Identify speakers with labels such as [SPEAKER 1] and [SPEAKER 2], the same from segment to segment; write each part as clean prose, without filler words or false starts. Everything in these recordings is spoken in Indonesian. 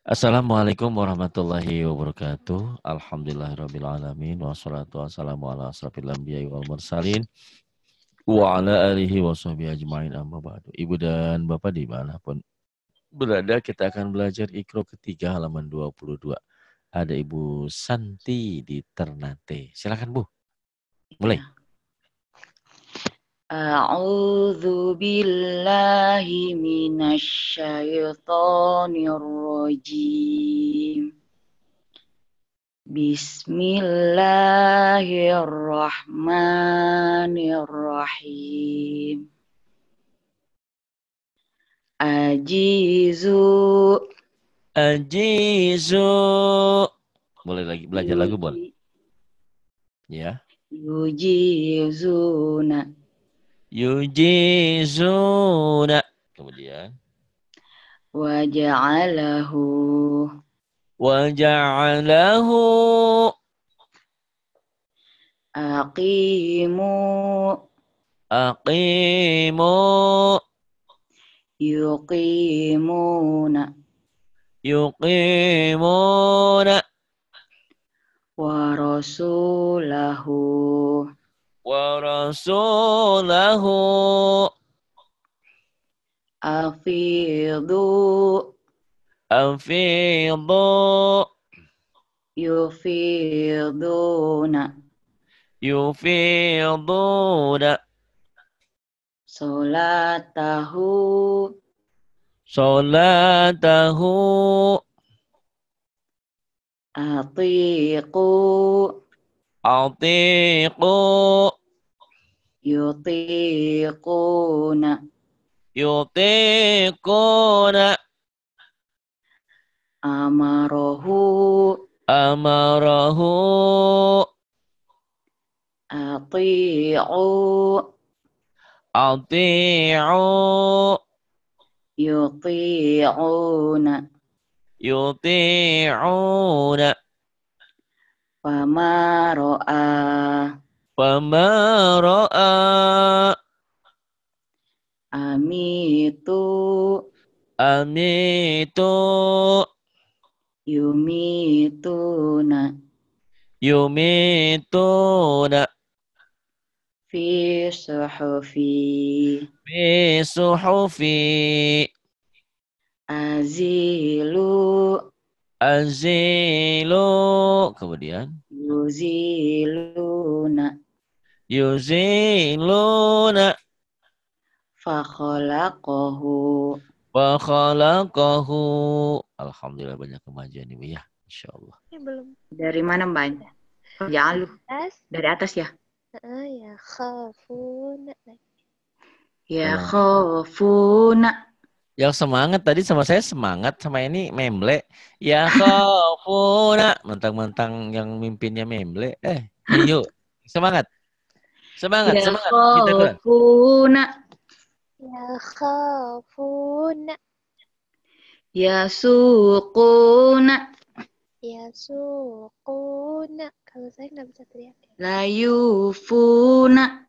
[SPEAKER 1] Assalamualaikum warahmatullahi wabarakatuh. Alhamdulillahirrabbilalamin. Wassalatu wassalamu ala asrafil anbiya'i wal mursalin. Wa ala alihi wa sahbihi ajma'in amma ba'du. Ibu dan Bapak dimanapun berada, kita akan belajar Iqra ketiga halaman 22. Ada Ibu Santi di Ternate. Silakan Bu, mulai.
[SPEAKER 2] A'udzu billahi minasy syaithanir rajim. Bismillahirrahmanirrahim. Ajizu
[SPEAKER 1] Ajizu. Boleh lagi belajar lagu boleh? Ya.
[SPEAKER 2] Yujizuna.
[SPEAKER 1] Yujizuna. Kemudian
[SPEAKER 2] Waja'alahu.
[SPEAKER 1] waja'alahu
[SPEAKER 2] Aqimu.
[SPEAKER 1] aqimu
[SPEAKER 2] Yuqimuna.
[SPEAKER 1] yuqimuna
[SPEAKER 2] Wa rasulahu.
[SPEAKER 1] wa rasulahu
[SPEAKER 2] Afidu.
[SPEAKER 1] afidu
[SPEAKER 2] Yufiduna.
[SPEAKER 1] yufiduna
[SPEAKER 2] Solatahu.
[SPEAKER 1] salatahu
[SPEAKER 2] Atiqu.
[SPEAKER 1] atiqu
[SPEAKER 2] Yutiquna.
[SPEAKER 1] yutiquna
[SPEAKER 2] Amarahu.
[SPEAKER 1] amarahu
[SPEAKER 2] Ati'u.
[SPEAKER 1] ati'u
[SPEAKER 2] Yuti'una.
[SPEAKER 1] yuti'una
[SPEAKER 2] Fama ro'a.
[SPEAKER 1] fama ra'a
[SPEAKER 2] Amitu.
[SPEAKER 1] amitu
[SPEAKER 2] Yumituna.
[SPEAKER 1] yumituna
[SPEAKER 2] Fi suhufi.
[SPEAKER 1] fi suhufi
[SPEAKER 2] Azilu.
[SPEAKER 1] azilu. Kemudian
[SPEAKER 2] Yuziluna.
[SPEAKER 1] yuziluna
[SPEAKER 2] Fakhalaqahu.
[SPEAKER 1] wa khalaqahu. Alhamdulillah banyak kemajuan Ibu ya, insyaallah.
[SPEAKER 3] Belum.
[SPEAKER 2] Dari mana Mbak? Jangan lu. Dari atas ya.
[SPEAKER 3] Ya khafuna.
[SPEAKER 2] Ya khafuna.
[SPEAKER 1] Yang semangat tadi sama saya semangat, sama ini memble. Ya khafuna, mentang-mentang yang mimpinnya memble. Ayo semangat. Semangat,
[SPEAKER 2] Ya
[SPEAKER 1] semangat. Kita keluar.
[SPEAKER 2] khafuna.
[SPEAKER 3] Ya khafuna.
[SPEAKER 2] Ya suquna.
[SPEAKER 3] Ya suquna. Kalau saya nggak bisa teriak.
[SPEAKER 2] La yufuna.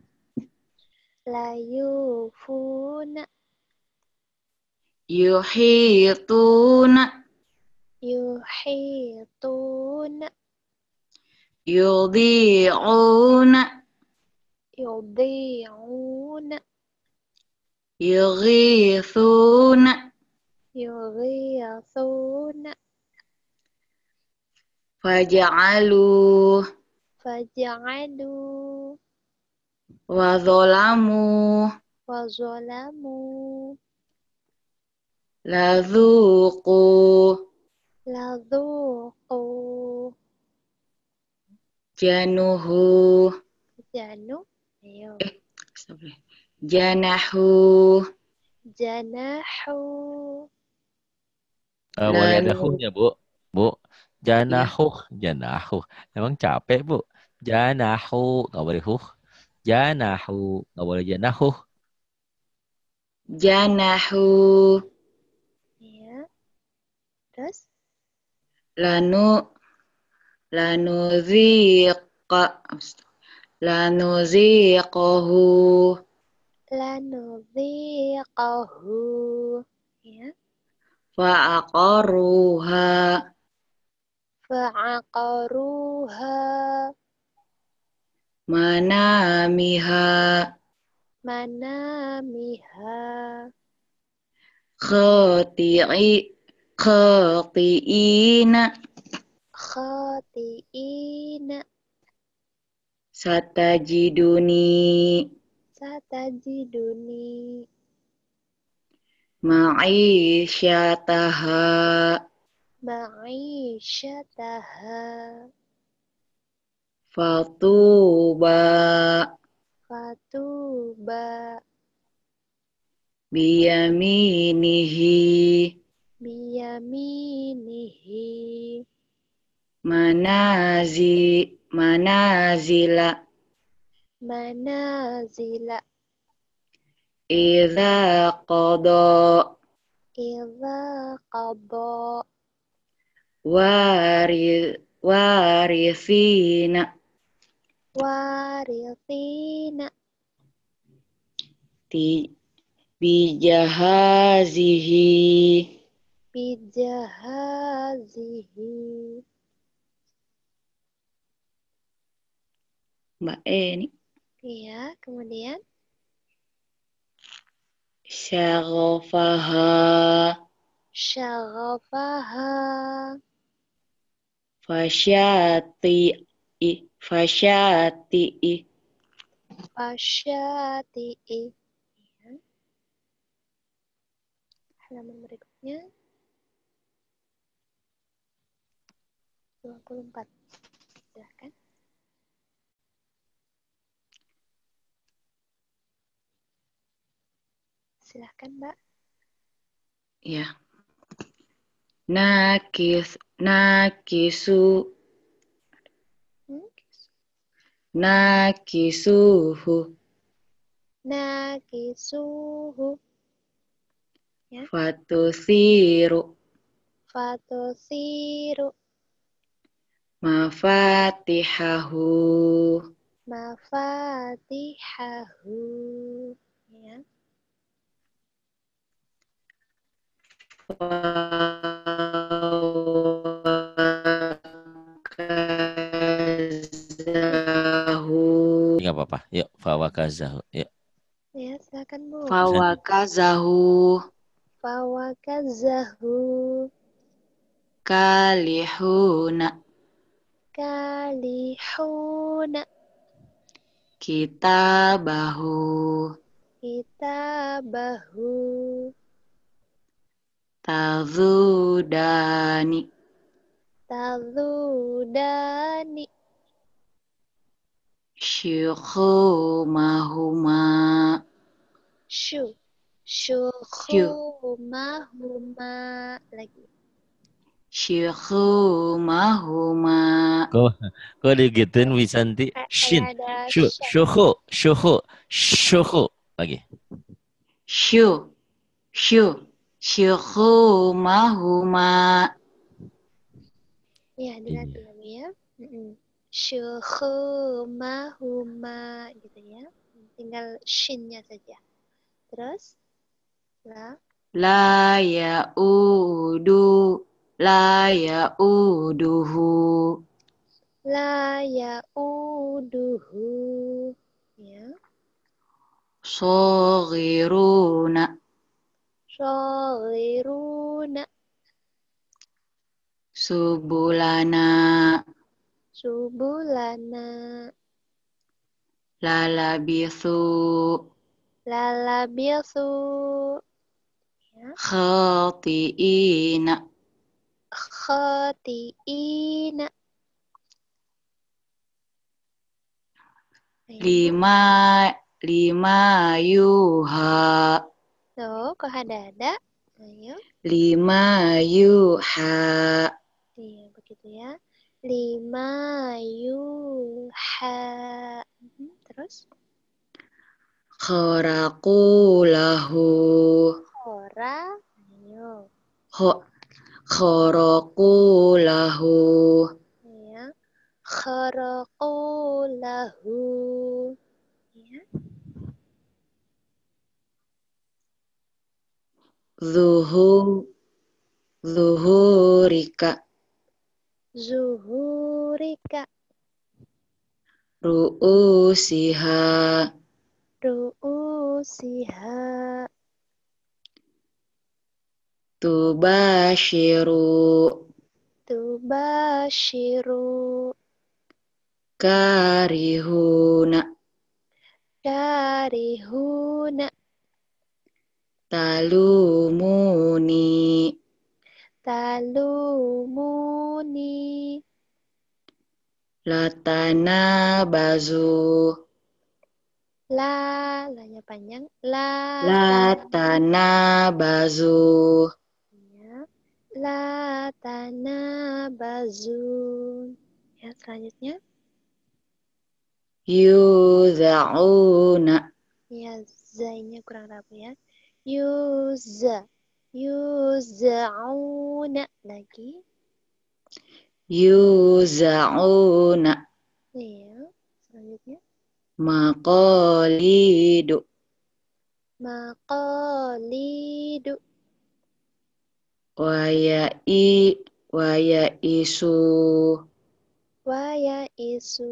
[SPEAKER 3] La yufuna.
[SPEAKER 2] Yuhituna.
[SPEAKER 3] Yuhituna.
[SPEAKER 2] Yudhi'una.
[SPEAKER 3] Yudhi'una.
[SPEAKER 2] Yughithuna.
[SPEAKER 3] Yughithuna.
[SPEAKER 2] Faja'alu.
[SPEAKER 3] Faja'alu.
[SPEAKER 2] Wa zalamu.
[SPEAKER 3] Wa zalamu.
[SPEAKER 2] La dhuqu.
[SPEAKER 3] La dhuqu.
[SPEAKER 2] Januhu.
[SPEAKER 3] Janu. Ayo.
[SPEAKER 2] Janahu.
[SPEAKER 3] Janahu.
[SPEAKER 1] Boleh ada huhnya, Bu. Bu. Janahuh. Janahuh. Emang capek, Bu. Janahu. Nggak boleh huh. Janahu. Nggak boleh janahuh.
[SPEAKER 2] Janahu.
[SPEAKER 3] Ya. Terus?
[SPEAKER 2] Lanuziqahu.
[SPEAKER 3] Lanuziqahu. Ya.
[SPEAKER 2] Fa'aqaruha.
[SPEAKER 3] Fa'aqaruha.
[SPEAKER 2] Manamiha.
[SPEAKER 3] Manamiha.
[SPEAKER 2] Khati'ina.
[SPEAKER 3] Khati'ina.
[SPEAKER 2] Satajiduni.
[SPEAKER 3] Satajiduni.
[SPEAKER 2] Ma'isyataha.
[SPEAKER 3] Ma'isyataha.
[SPEAKER 2] Fatuba.
[SPEAKER 3] Fatuba.
[SPEAKER 2] Biyaminihi.
[SPEAKER 3] Biyaminihi.
[SPEAKER 2] Manazila.
[SPEAKER 3] Manazila.
[SPEAKER 2] Idza qada.
[SPEAKER 3] Idza qada.
[SPEAKER 2] Warithina.
[SPEAKER 3] Warithina.
[SPEAKER 2] Bijahazihi.
[SPEAKER 3] Bijahazihi.
[SPEAKER 2] Mbak ini
[SPEAKER 3] Iya, kemudian
[SPEAKER 2] syaghafaha.
[SPEAKER 3] syaghafaha.
[SPEAKER 2] Fasyati'i.
[SPEAKER 3] Fasyati'i. Ya. Halaman berikutnya 24. Silahkan. Silahkan, Mbak.
[SPEAKER 2] Ya. Nakisu. Nakisuhu.
[SPEAKER 3] Nakisuhu. Ya.
[SPEAKER 2] Fatusiru.
[SPEAKER 3] Fatusiru.
[SPEAKER 2] Mafatihahu.
[SPEAKER 3] Mafatihahu. Ya.
[SPEAKER 1] Enggak apa-apa. Yuk, fawakazahu. Yuk.
[SPEAKER 3] Ya, silakan Bu.
[SPEAKER 2] Fawakazahu.
[SPEAKER 3] Fawakazahu.
[SPEAKER 2] Kalihuna.
[SPEAKER 3] Kalihuna.
[SPEAKER 2] Kitabahu.
[SPEAKER 3] Kitabahu.
[SPEAKER 2] Tazudani.
[SPEAKER 3] Tazudani.
[SPEAKER 2] Syukhumahuma.
[SPEAKER 3] Syukhumahuma. Lagi.
[SPEAKER 2] Syukhumahuma.
[SPEAKER 1] Kok digituin Wisanti? Shin.
[SPEAKER 3] Kayak ada
[SPEAKER 1] Syuhu. Lagi.
[SPEAKER 2] Syukhumahuma.
[SPEAKER 3] Ya, dilatih lagi ya. Syukhumahuma gitu ya. Tinggal shinnya saja. Terus
[SPEAKER 2] La ya'uduhu.
[SPEAKER 3] la ya'uduhu. Ya.
[SPEAKER 2] Shaghiruna.
[SPEAKER 3] Shaghiruna.
[SPEAKER 2] Subulana.
[SPEAKER 3] Subulana.
[SPEAKER 2] Lalabisu.
[SPEAKER 3] Lalabisu. Ya.
[SPEAKER 2] Khati'ina.
[SPEAKER 3] Khati'ina.
[SPEAKER 2] Lima yuha.
[SPEAKER 3] So, kok ada? Ayo.
[SPEAKER 2] Lima yuha.
[SPEAKER 3] Iya, begitu ya. 5 yuha. Terus?
[SPEAKER 2] Kharaqulahu.
[SPEAKER 3] Khora. Ayo.
[SPEAKER 2] Kharaqulahu.
[SPEAKER 3] Ya. Kharaqulahu. Ya.
[SPEAKER 2] zuhurika,
[SPEAKER 3] zuhurika,
[SPEAKER 2] ru'usiha,
[SPEAKER 3] ru'usiha,
[SPEAKER 2] tubashiru,
[SPEAKER 3] tubashiru,
[SPEAKER 2] karihuna,
[SPEAKER 3] karihuna,
[SPEAKER 2] talumuni,
[SPEAKER 3] talumuni,
[SPEAKER 2] latanabazu,
[SPEAKER 3] lanya panjang,
[SPEAKER 2] latanabazu,
[SPEAKER 3] ya, la tanabazun. Ya, selanjutnya
[SPEAKER 2] yudha'una,
[SPEAKER 3] ya zainya kurang rapi ya. Yuza, yuzauna lagi.
[SPEAKER 2] yuza'una,
[SPEAKER 3] Ya, selanjutnya
[SPEAKER 2] maqalidu,
[SPEAKER 3] maqalidu,
[SPEAKER 2] wayaisu,
[SPEAKER 3] waya isu.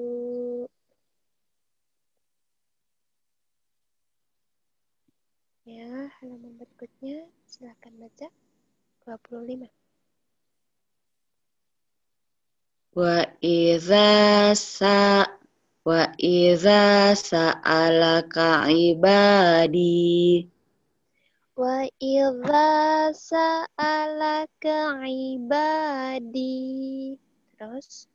[SPEAKER 3] Ya, halaman berikutnya silakan baca 25.
[SPEAKER 2] wa idza sa'alaka ibadi,
[SPEAKER 3] Wa idza sa'alaka ibadi. Terus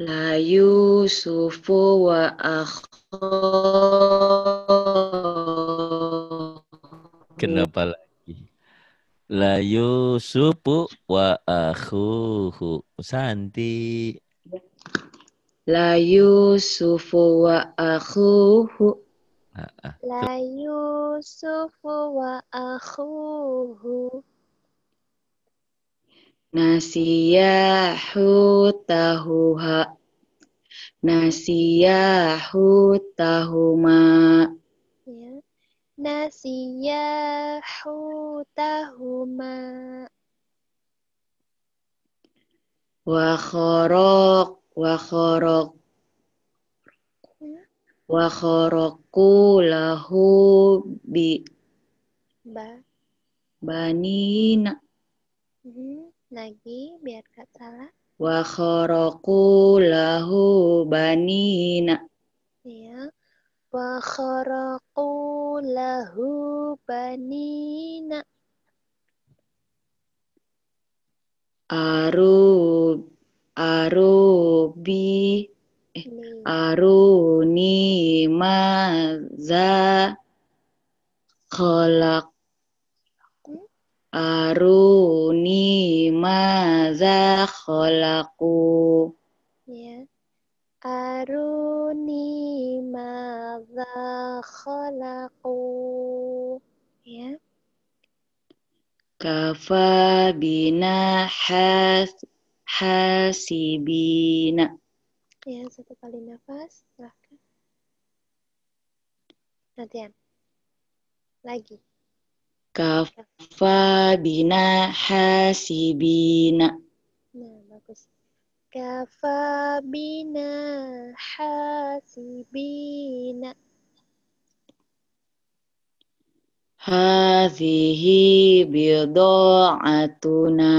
[SPEAKER 2] la yusufu wa
[SPEAKER 1] Kenapa lagi? La Yusufu wa akhuhu. Santi.
[SPEAKER 2] la yusufu wa akhuhu,
[SPEAKER 3] la Yusufu wa akhuhu
[SPEAKER 2] nasiyahu tahuma,
[SPEAKER 3] ya. Nasiyahu tahuma
[SPEAKER 2] wa kharaqu lahu
[SPEAKER 3] ba.
[SPEAKER 2] banina,
[SPEAKER 3] Lagi biar gak salah.
[SPEAKER 2] wa kharaqu lahu banina,
[SPEAKER 3] Ya. Wa kharaqu lahu banina
[SPEAKER 2] arubi
[SPEAKER 3] li.
[SPEAKER 2] aruni maza khalaq
[SPEAKER 3] Hmm?
[SPEAKER 2] aruni maza khalaqu,
[SPEAKER 3] Ya. Aruni madza khalaqu. Ya.
[SPEAKER 2] kafa bina hasibina,
[SPEAKER 3] Ya, satu kali nafas. Silahkan. Latihan. Lagi.
[SPEAKER 2] kafa bina hasibina,
[SPEAKER 3] Nah, bagus. Kafa bina hasibina.
[SPEAKER 2] hadhihi bidha'atuna,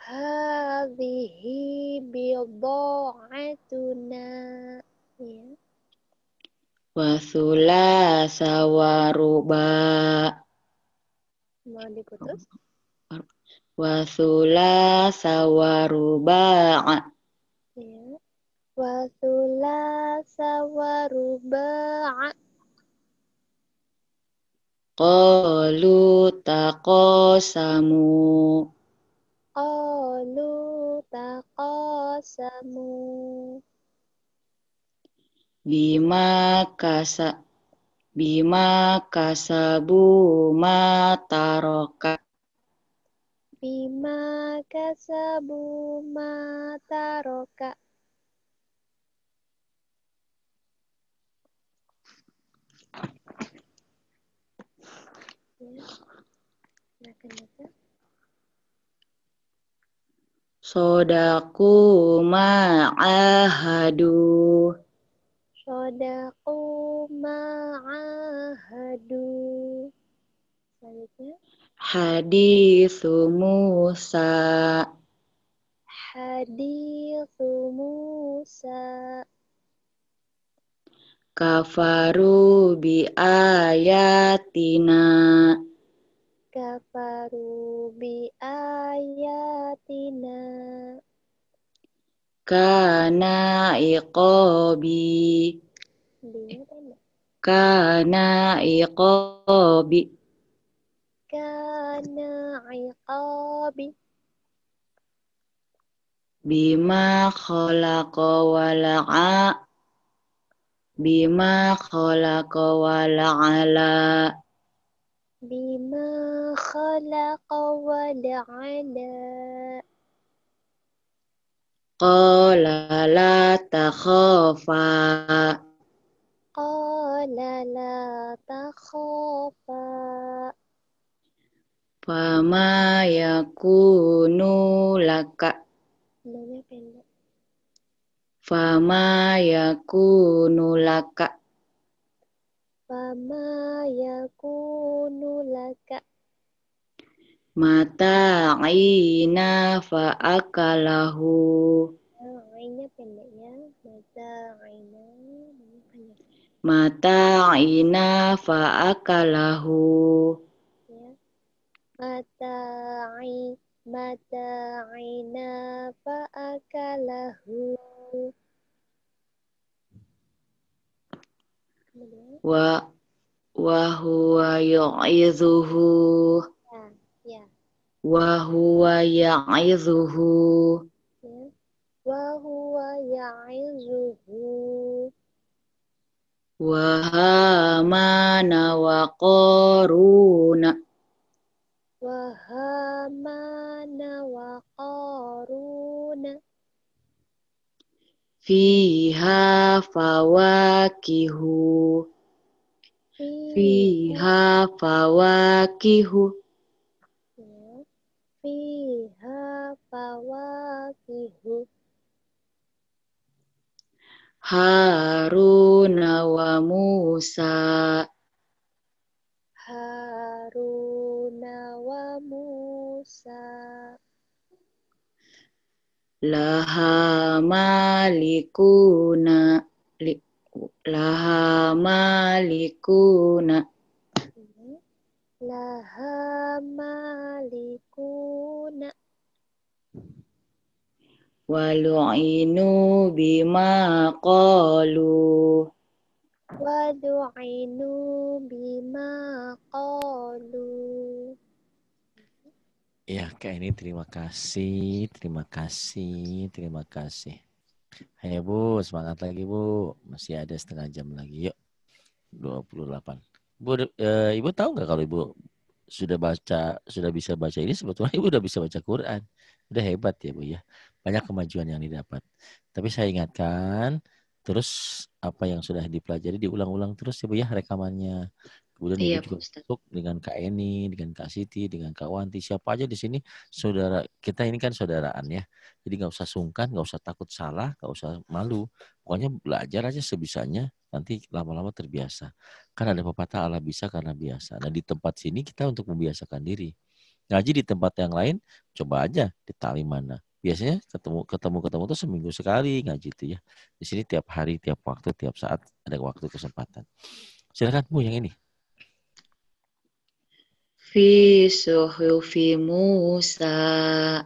[SPEAKER 3] Hadhihi bidha'atuna. Ya.
[SPEAKER 2] wa thulatha wa ruba,
[SPEAKER 3] Mau diputus?
[SPEAKER 2] wa thulatha wa ruba',
[SPEAKER 3] Ya. Wa thulatha wa ruba'a.
[SPEAKER 2] qalu taqasamu,
[SPEAKER 3] Qalu taqasamu.
[SPEAKER 2] bima kasabu ma taraka,
[SPEAKER 3] Bima kasabu ma taroka. Ya. Silakan baca.
[SPEAKER 2] Sodaku ma'ahadu.
[SPEAKER 3] Sodaku ma'ahadu. Selanjutnya.
[SPEAKER 2] Hadithu Musa.
[SPEAKER 3] Hadithu Musa.
[SPEAKER 2] Kafaru bi ayatina.
[SPEAKER 3] Kafaru bi ayatina.
[SPEAKER 2] Kana iqobi.
[SPEAKER 3] Binya pendek.
[SPEAKER 2] Kana iqobi.
[SPEAKER 3] Kana iqabi.
[SPEAKER 2] Bima khalaqa wala'a. Bima khalaqa wala'ala.
[SPEAKER 3] Bima khalaqa wala'ala.
[SPEAKER 2] Qala la takhafa.
[SPEAKER 3] Qala la takhafa.
[SPEAKER 2] Fama yakunu laka.
[SPEAKER 3] Namanya pendek.
[SPEAKER 2] Fama yakunu laka.
[SPEAKER 3] Fama yakunu laka.
[SPEAKER 2] Mata'ina fa'akalahu.
[SPEAKER 3] Ainnya pendek ya. Mata aina. Namanya panjang.
[SPEAKER 2] Mata'ina fa'akalahu.
[SPEAKER 3] Ya. Mata'ina fa'akalahu. Kemudian.
[SPEAKER 2] Wa huwa yu'idhuhu.
[SPEAKER 3] Ya.
[SPEAKER 2] Wa huwa ya'izuhu.
[SPEAKER 3] Ya. Wa huwa ya'izuhu.
[SPEAKER 2] Wa hamana wa qaruna.
[SPEAKER 3] Wa hamana wa qaruna.
[SPEAKER 2] Fiha fawakihu. Fiha fawakihu.
[SPEAKER 3] Ya. Fiha fawakihu.
[SPEAKER 2] Haruna wa Musa.
[SPEAKER 3] Haruna wa Musa.
[SPEAKER 2] Laha malikuna. Laha malikuna.
[SPEAKER 3] Laha malikuna.
[SPEAKER 2] Walu'inu bima qalu.
[SPEAKER 3] Wadu'inu bima qalu.
[SPEAKER 1] Ya, Kak ini terima kasih, terima kasih, terima kasih. Ayo Bu, semangat lagi Bu. Masih ada setengah jam lagi, yuk. 28. Bu, Ibu tahu nggak kalau Ibu sudah bisa baca ini, sebetulnya Ibu udah bisa baca Quran. Udah hebat ya Bu ya. Banyak kemajuan yang didapat. Tapi saya ingatkan, terus apa yang sudah dipelajari diulang-ulang terus ya Bu ya rekamannya. Kemudian Ibu juga masuk dengan Kak Eni, dengan Kak Siti, dengan Kak Wanti. Siapa aja di sini saudara kita ini kan saudaraan ya. Jadi nggak usah sungkan, nggak usah takut salah, nggak usah malu. Pokoknya belajar aja sebisanya. Nanti lama-lama terbiasa. Kan ada pepatah Allah bisa karena biasa. Nah di tempat sini kita untuk membiasakan diri. Ngaji di tempat yang lain, coba aja di tali mana. Biasanya ketemu tuh seminggu sekali ngaji itu ya. Di sini tiap hari, tiap waktu, tiap saat ada waktu kesempatan. Silakan Bu yang ini.
[SPEAKER 2] Fi suhufi Musa.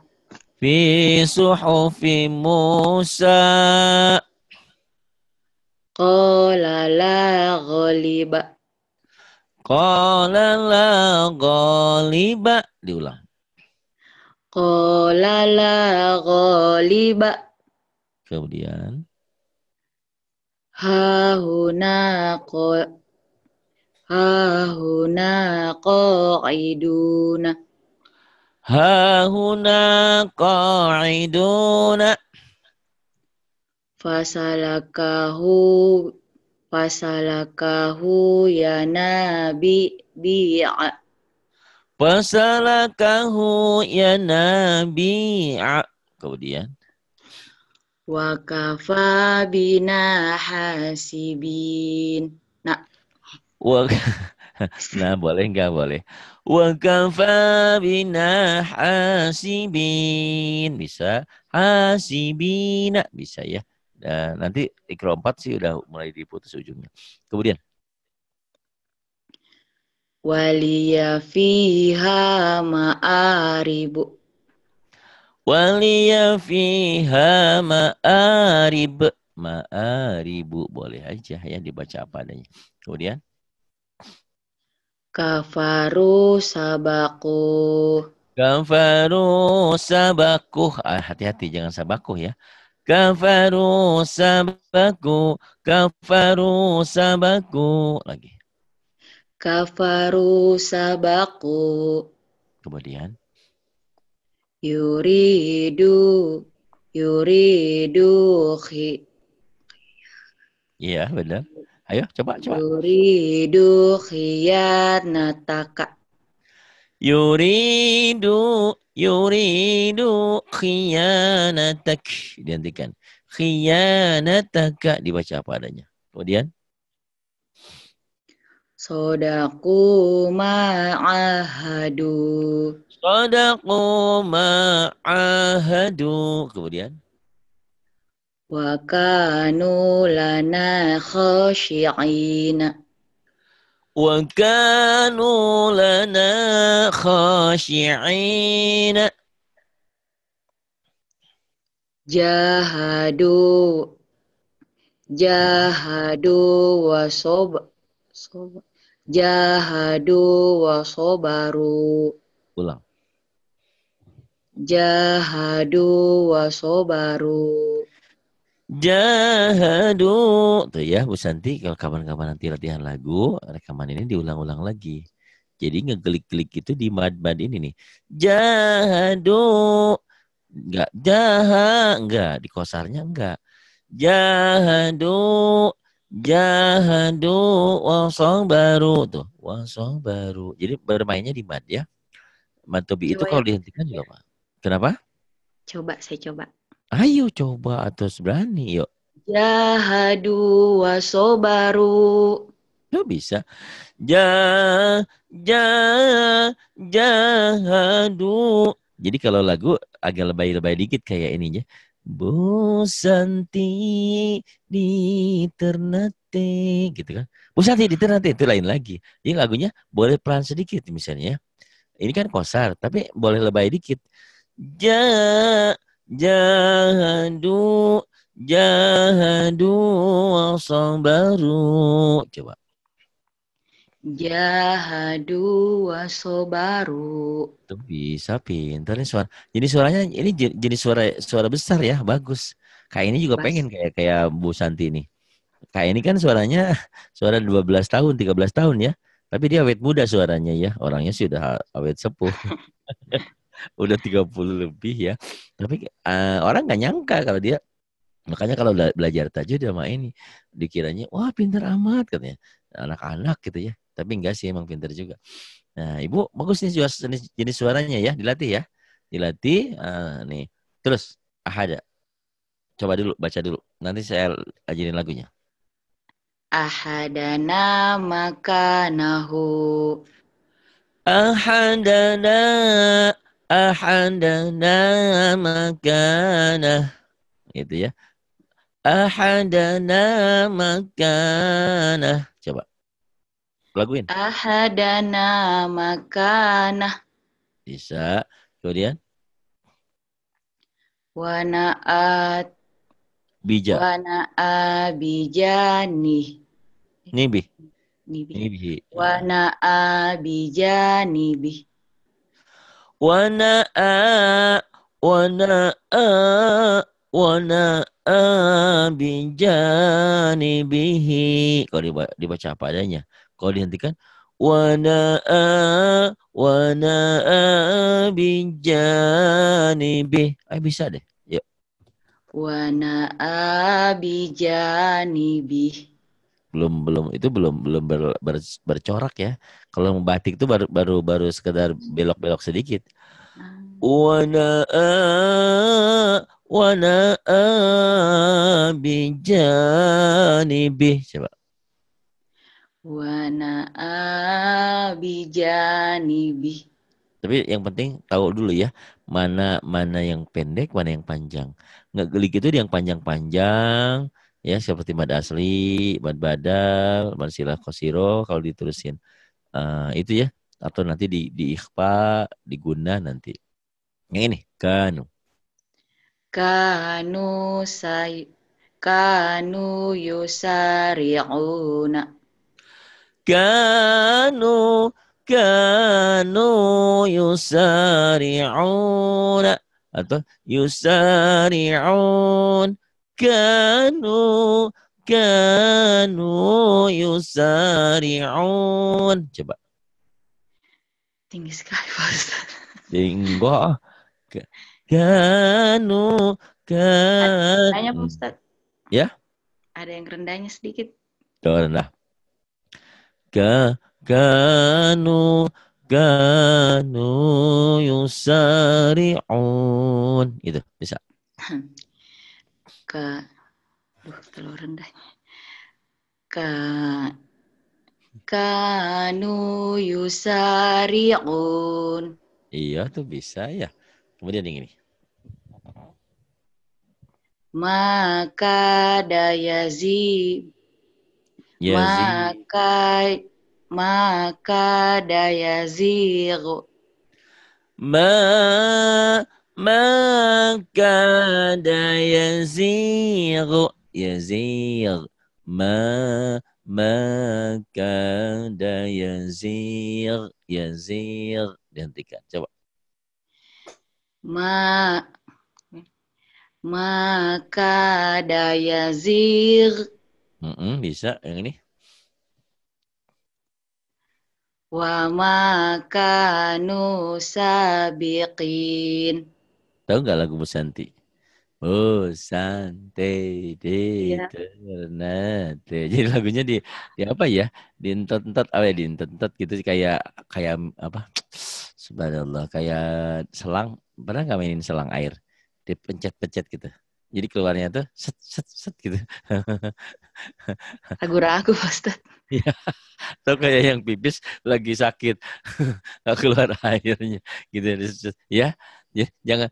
[SPEAKER 1] Fi suhufi Musa.
[SPEAKER 2] Qala la ghaliba.
[SPEAKER 1] Qala la ghaliba. Diulang.
[SPEAKER 2] Qala la ghaliba.
[SPEAKER 1] Kemudian.
[SPEAKER 2] Hahuna qa'iduna.
[SPEAKER 1] Hahuna qa'iduna. Fasalakahu ya nabi'a. Fasalakahu ya nabi'a. Kemudian
[SPEAKER 2] Wa kafa bina hasibin.
[SPEAKER 1] nah, boleh nggak boleh? Wa kafa bina hasibin. Bisa. Hasibina. Bisa ya. Dan nanti ikro 4 sih udah mulai diputus ujungnya. Kemudian.
[SPEAKER 2] Waliya fiha ma'aribu.
[SPEAKER 1] Waliya fiha ma'arib. Ma'aribu. Boleh aja ya dibaca apa adanya. Kemudian.
[SPEAKER 2] Kafaru sabaku.
[SPEAKER 1] Kafaru sabakuh. Hati-hati jangan sabakuh ya. Kafaru sabaku. Kafaru sabaku. Lagi.
[SPEAKER 2] Kafaru sabaku.
[SPEAKER 1] Kemudian.
[SPEAKER 2] Yuridu. Yuridu.
[SPEAKER 1] Iya benar. Ayo coba.
[SPEAKER 2] Yuridu khiyanataka.
[SPEAKER 1] Yuridu khiyanatak. Dihentikan. Khiyanataka. Dibaca apa adanya. Kemudian.
[SPEAKER 2] Sodaku ma'ahadu.
[SPEAKER 1] Sadaqu ma'ahadu. Kemudian.
[SPEAKER 2] Wa kanu lana khashi'ina.
[SPEAKER 1] Wa kanu lana khashi'ina.
[SPEAKER 2] Jahadu wa sobaru.
[SPEAKER 1] Ulang.
[SPEAKER 2] Jahadu wa sobaru.
[SPEAKER 1] Jahadu. Tuh ya Bu Santi, kalau kapan-kapan nanti latihan lagu, rekaman ini diulang-ulang lagi. Jadi ngegelik-gelik itu di mad-mad ini nih. Jahadu. Enggak. Di kosarnya enggak. Jahadu. Jahadu wasobaru. Tuh, wasobaru. Jadi bermainnya di mad ya. Mad tobi itu
[SPEAKER 2] Coba
[SPEAKER 1] kalau
[SPEAKER 2] ya.
[SPEAKER 1] dihentikan juga Pak. Kenapa?
[SPEAKER 2] Saya coba.
[SPEAKER 1] Ayo coba atau berani yuk.
[SPEAKER 2] Jahadu wa sobaru.
[SPEAKER 1] Lo bisa. Jahadu. Jadi kalau lagu agak lebay-lebay dikit kayak ininya. Bu Santi di Ternate gitu kan. Bu Santi di Ternate itu lain lagi. Jadi lagunya boleh pelan sedikit misalnya. Ini kan kosar tapi boleh lebay dikit. Jahadu sabaru. Coba.
[SPEAKER 2] Jahadu wa sobaru.
[SPEAKER 1] Tuh bisa pintar nih suara. Jadi suaranya ini jenis suara besar ya, bagus. Kayak ini juga pengen kayak Bu Santi nih. Kayak ini kan suaranya suara 12 tahun, 13 tahun ya. Tapi dia awet muda suaranya ya. Orangnya sih udah awet sepuh. Udah 30 lebih ya. Tapi orang nggak nyangka kalau dia. Makanya kalau belajar tajwid sama ini dikiranya wah pintar amat katanya. Anak-anak gitu ya. Tapi enggak sih emang pintar juga. Nah, Ibu bagus nih jenis suaranya ya, dilatih ya. Dilatih nih. Terus ahada. Coba dulu baca dulu. Nanti saya ajarin lagunya.
[SPEAKER 2] Ahadana makanahu.
[SPEAKER 1] Ahadana makanah. Gitu ya. Ahadana makanah. Coba. Laguin.
[SPEAKER 2] Ahadana makanah.
[SPEAKER 1] Bisa. Kemudian.
[SPEAKER 2] Wana'at.
[SPEAKER 1] Bija.
[SPEAKER 2] Wana'abijani.
[SPEAKER 1] Nibi.
[SPEAKER 2] Nibi. Wana'abijanibi.
[SPEAKER 1] Bijanibihi. Kalau dibaca apa adanya. Kalau dihentikan bijanibi. Bisa deh. Yuk.
[SPEAKER 2] Bijanibi.
[SPEAKER 1] Belum itu belum bercorak ya. Kalau batik itu baru sekedar belok-belok sedikit. Wana'a bijanibih. Coba.
[SPEAKER 2] Wana'a bijanibi.
[SPEAKER 1] Tapi yang penting tahu dulu ya, mana yang pendek, mana yang panjang. Ngegelik itu yang panjang-panjang, ya seperti mad asli, mad badal, mad silah qasiro kalau diterusin. Itu ya, atau nanti di ikhfa, diguna nanti. Yang ini, kanu.
[SPEAKER 2] Kanu yusari'una.
[SPEAKER 1] Kanu yusari'una atau yusari'un. Kanu yusari'un. Coba.
[SPEAKER 2] Tinggi sekali, Pak Ustaz.
[SPEAKER 1] Enggak. Kanu.
[SPEAKER 2] Rendahnya, Pak Ustaz.
[SPEAKER 1] Ya?
[SPEAKER 2] Ada yang rendahnya sedikit.
[SPEAKER 1] Rendah. Kanu yusari'un. Gitu, bisa.
[SPEAKER 2] Terlalu rendahnya. Kanu yusari'un.
[SPEAKER 1] Iya tuh bisa ya. Kemudian yang ini.
[SPEAKER 2] Maka dayazi. Maka dayaziru.
[SPEAKER 1] Maka dayaziru. Yazir. Maka dayazir. Yazir. Dihentikan. Coba.
[SPEAKER 2] Maka dayazir.
[SPEAKER 1] Bisa yang ini.
[SPEAKER 2] Wa makanu sabiqin.
[SPEAKER 1] Tahu nggak lagu Busanti? Busanti di Ternate. Jadi lagunya di apa ya? Dientot-entot, dientot-entot gitu kayak apa? Subhanallah, kayak selang. Pernah nggak mainin selang air? Dipencet-pencet gitu. Jadi keluarnya tuh set set set gitu.
[SPEAKER 2] Ragu-ragu, Ustaz.
[SPEAKER 1] Iya. Atau kayak yang pipis lagi sakit nggak keluar airnya gitu ya, jangan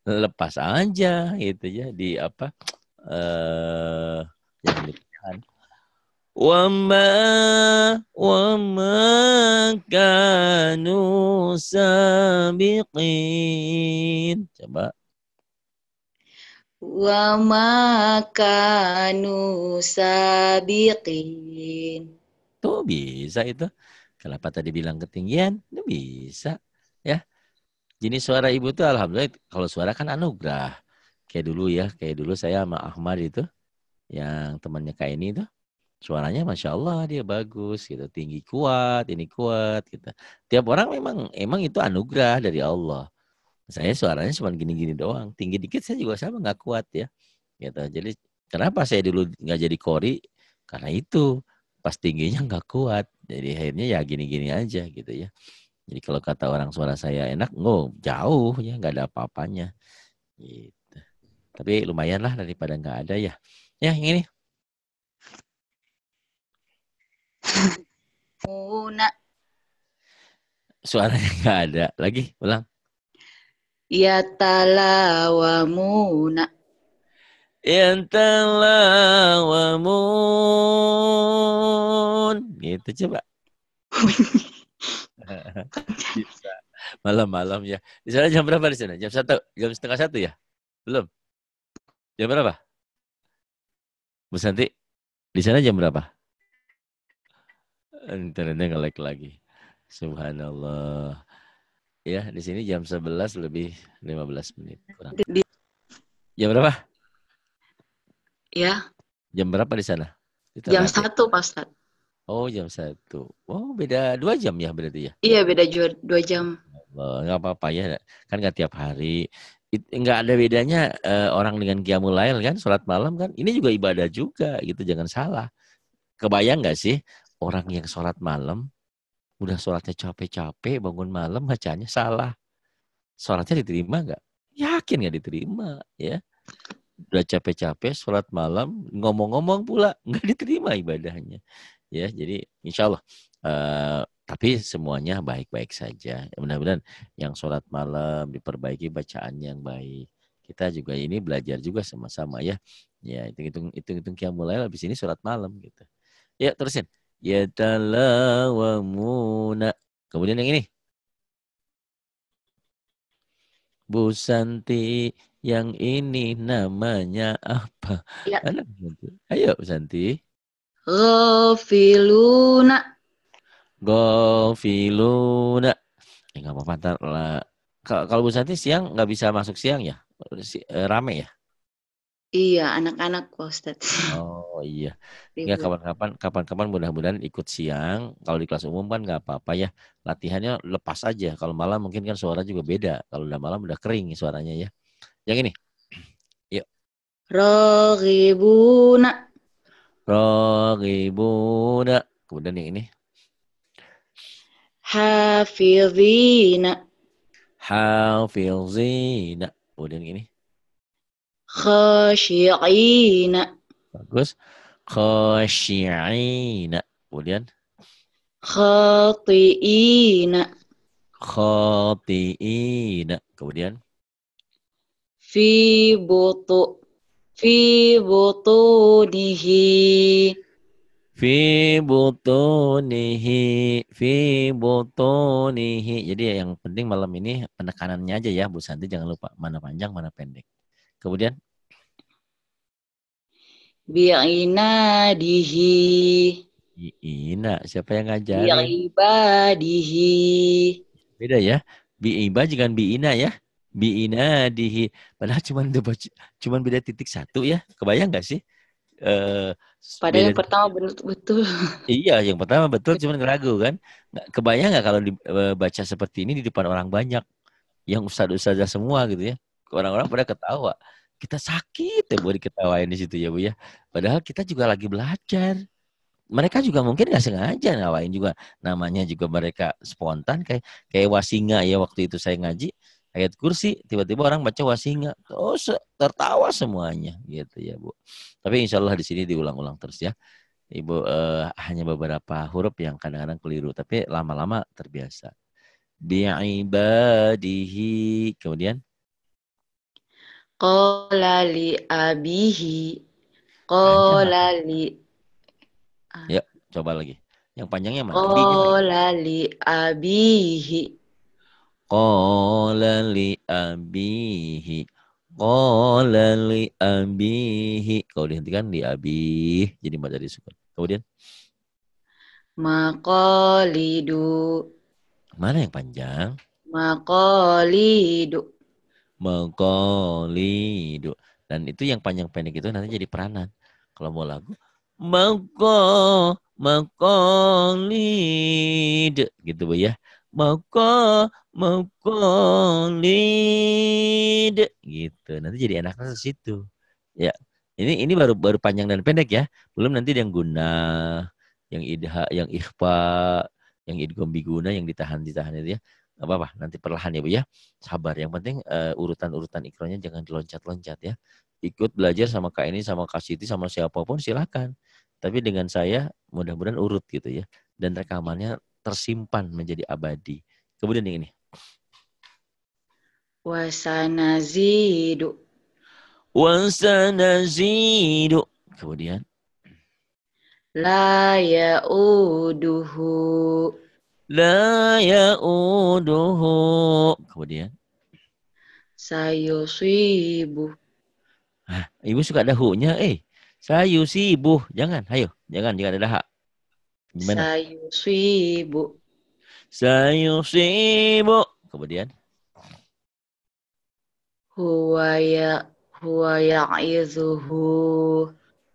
[SPEAKER 1] lepas aja gitu ya di apa jangan ditahan. Wama kanu sabiqin. Coba.
[SPEAKER 2] Wa makanu sabiqin.
[SPEAKER 1] Tuh bisa itu. Kenapa tadi bilang ketinggian? Itu bisa. Ya. Jenis suara ibu tuh alhamdulillah kalau suara kan anugerah. Kayak dulu saya sama Ahmad itu yang temannya Kak ini tuh suaranya Masya Allah dia bagus gitu. Tinggi kuat, ini kuat gitu. Tiap orang emang itu anugerah dari Allah. Saya suaranya cuma gini-gini doang. Tinggi dikit saya juga sama nggak kuat ya. Gitu. Jadi kenapa saya dulu nggak jadi kori? Karena itu pas tingginya nggak kuat. Jadi akhirnya ya gini-gini aja gitu ya. Jadi kalau kata orang suara saya enak, jauh ya nggak ada apa-apanya. Gitu. Tapi lumayan lah daripada nggak ada ya. Ya yang ini. Suaranya nggak ada. Lagi ulang.
[SPEAKER 2] Yatalawamuna.
[SPEAKER 1] Yantalawamun. Gitu coba. Bisa. Malam-malam ya. Di sana jam berapa di sana? Jam 1, jam setengah 1 ya? Belum. Jam berapa? Bu Santi, di sana jam berapa? Internetnya nge-lag lagi. Subhanallah. Ya, di sini jam 11 lebih 15 menit. Kurang. Jam berapa?
[SPEAKER 2] Ya.
[SPEAKER 1] Jam berapa di sana?
[SPEAKER 2] Jam 1, Pak Ustaz.
[SPEAKER 1] Oh, jam 1. Oh, beda 2 jam ya berarti ya?
[SPEAKER 2] Iya, beda 2 jam.
[SPEAKER 1] Nggak apa-apa ya. Kan nggak tiap hari. Nggak ada bedanya orang dengan qiyamul lail kan, sholat malam kan. Ini juga ibadah juga gitu, jangan salah. Kebayang nggak sih orang yang sholat malam, udah sholatnya capek-capek, bangun malam bacanya salah. sholatnya diterima nggak? Yakin nggak diterima, ya. Udah capek-capek sholat malam, ngomong-ngomong pula nggak diterima ibadahnya, ya. Jadi insya Allah. Tapi semuanya baik-baik saja. Mudah-mudahan yang sholat malam diperbaiki bacaannya yang baik. Kita juga ini belajar juga sama-sama ya. Ya hitung-hitung qiyamul lail habis ini sholat malam gitu. Ya terusin. Yatalawamuna. Kemudian yang ini. Bu Santi, yang ini namanya apa?
[SPEAKER 2] Ya.
[SPEAKER 1] Ayo Bu Santi.
[SPEAKER 2] Ghafiluna.
[SPEAKER 1] Gofiluna. Nggak apa-apa ntar lah. Kalau Bu Santi siang nggak bisa masuk siang ya? Rame ya?
[SPEAKER 2] Iya, anak-anak Pak Ustadz.
[SPEAKER 1] Oh iya. Nggak
[SPEAKER 2] Ribut.
[SPEAKER 1] kapan-kapan mudah-mudahan ikut siang. Kalau di kelas umum kan nggak apa-apa ya. Latihannya lepas aja. Kalau malam mungkin kan suara juga beda. Kalau udah malam udah kering suaranya ya. Yang ini. Yuk.
[SPEAKER 2] Raghibuna.
[SPEAKER 1] Raghibuna. Kemudian yang ini.
[SPEAKER 2] Hafizina.
[SPEAKER 1] Hafizina. Kemudian yang ini.
[SPEAKER 2] Khashi'ina.
[SPEAKER 1] Bagus. Khasyi'ina. Kemudian.
[SPEAKER 2] Khati'ina.
[SPEAKER 1] Khati'ina. Kemudian.
[SPEAKER 2] Fi butunihi.
[SPEAKER 1] Fi butunihi. Fi butunihi. Jadi yang penting malam ini penekanannya aja ya Bu Santi. Jangan lupa mana panjang mana pendek. Kemudian.
[SPEAKER 2] Bi'inadihi.
[SPEAKER 1] Ina. Siapa yang ngajarin?
[SPEAKER 2] Bi'ibadihi.
[SPEAKER 1] Beda ya. Bi'iba jangan bi'ina ya. Bi'ina dihi. Padahal cuman beda titik satu ya. Kebayang gak sih?
[SPEAKER 2] Padahal yang pertama betul.
[SPEAKER 1] Iya, yang pertama betul, cuman ragu kan. Kebayang nggak kalau dibaca seperti ini di depan orang banyak, yang ustadz-ustadzah semua gitu ya. Orang-orang pada ketawa. Kita sakit ya buat diketawain di situ ya Bu ya. Padahal kita juga lagi belajar. Mereka juga mungkin nggak sengaja ngawain juga. Namanya juga mereka spontan kayak wasinga ya waktu itu saya ngaji ayat kursi tiba-tiba orang baca wasinga. Oh tertawa semuanya gitu ya Bu. Tapi insya Allah di sini diulang-ulang terus ya. Ibu hanya beberapa huruf yang kadang-kadang keliru, tapi lama-lama terbiasa. Bi'ibadihi. Kemudian?
[SPEAKER 2] Qala li abihi.
[SPEAKER 1] Panjang nggak?
[SPEAKER 2] Qala li.
[SPEAKER 1] Ya, coba lagi. Yang panjangnya mana?
[SPEAKER 2] Qala li abihi.
[SPEAKER 1] Qala li abihi. Qala li abihi. Kalau dihentikan di abih. Jadi baca di sukun. Kemudian?
[SPEAKER 2] Maqalidu.
[SPEAKER 1] Mana yang panjang?
[SPEAKER 2] Maqalidu.
[SPEAKER 1] Maqalidu. Dan itu yang panjang pendek itu nanti jadi peranan. Kalau mau lagu. Maqalid. Gitu Bu ya. Maqalid. Gitu. Nanti jadi enaknya ke situ. Ya. Ini baru panjang dan pendek ya. Belum nanti yang guna, yang idha, yang ikhfa, yang idgham biguna, yang ditahan itu ya. Gak apa-apa, nanti perlahan ya Bu ya. Sabar, yang penting urutan-urutan ikronya jangan diloncat-loncat ya. Ikut belajar sama Kak ini, sama Kak Siti, sama siapapun silakan. Tapi dengan saya mudah-mudahan urut gitu ya. Dan rekamannya tersimpan menjadi abadi. Kemudian yang ini.
[SPEAKER 2] Wasanazidu.
[SPEAKER 1] Wasanazidu. Kemudian.
[SPEAKER 2] La ya'uduhu.
[SPEAKER 1] La ya'uduhu. Kemudian.
[SPEAKER 2] Sayusibu.
[SPEAKER 1] Ibu suka ada hu-nya. Sayusibuh. Jangan. Ayo. Jangan ada hak. Gimana?
[SPEAKER 2] Sayusibu.
[SPEAKER 1] Sayusibu. Kemudian.
[SPEAKER 2] Huwa ya'izuhu.